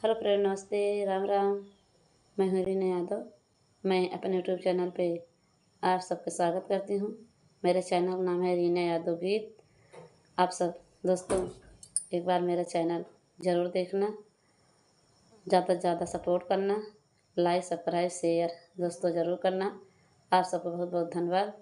Hello friend, नमस्ते, राम राम। मैं हूँ रीना यादव। मैं अपने यूट्यूब चैनल पे आप सबका स्वागत करती हूँ। मेरे चैनल का नाम है रीना यादव गीत। आप सब दोस्तों एक बार मेरा चैनल ज़रूर देखना, ज़्यादा से ज़्यादा सपोर्ट करना, लाइक सब्सक्राइब शेयर दोस्तों ज़रूर करना। आप सबको बहुत बहुत धन्यवाद।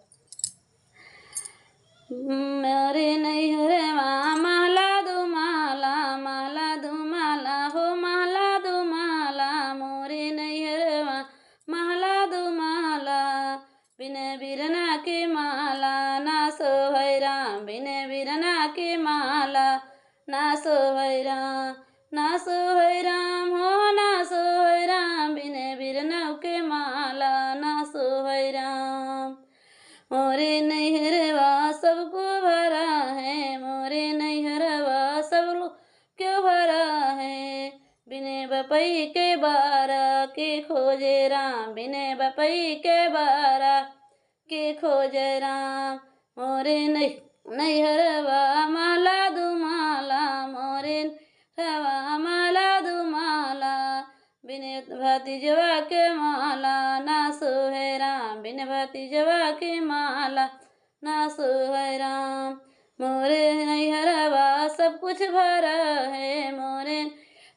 मेरे नैहरवा माला दो माला, माला दो माला हो माला दो माला, मोरे नैहरवा माला दो माला। बिन बिरना के माला ना सोहै राम, बिन बिरना के माला ना सोहै राम, ना सोहै राम हो ना सोहै राम, बिन बिरना के माला ना सोहै राम। मोरे नैहरवा सबको भरा है, मोरे नैहरवा सब लोग क्यों भरा है। बिने बपई के बारा के खोजे राम, बिने बपई के बारा के खोजे राम। मोरे नैहरवा माला दो माला, मोरे नैहरवा माला दो माला। बिन भतीजवा के माला ना सोहै राम, बिन भतीजवा के माला ना सोहै राम। मोरे नैहरवा सब कुछ भरा है, मोरे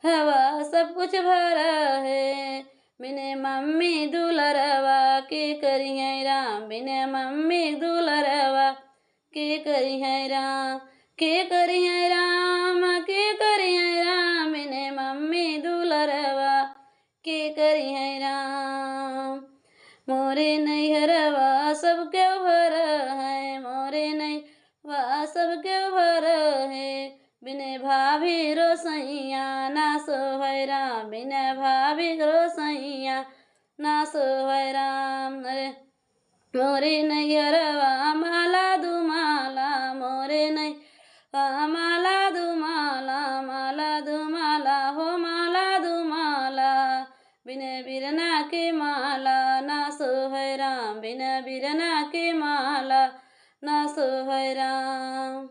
हवा सब कुछ भरा है। बिने मम्मी दुलरवा के करी है राम, बिने मम्मी दुलरवा के करी है राम, के करी है राम, के करी है राम, बिने मम्मी दुलरवा के करी है राम। मोरे नैहरवा सब क्यों भरा है, मोरे नैहरवा सब क्यों भरा है। बिने भाभी रोसैया ना सोहै राम, बिने भाभी रोसैया ना सोहै राम। मोरे नैहरवा माला दो माला, मोरे नैहरवा माला दो माला, माला दो माला हो माला दो माला। बिन बिरना के माला ना सोहै राम, बिन बिरना के माला ना सोहै राम।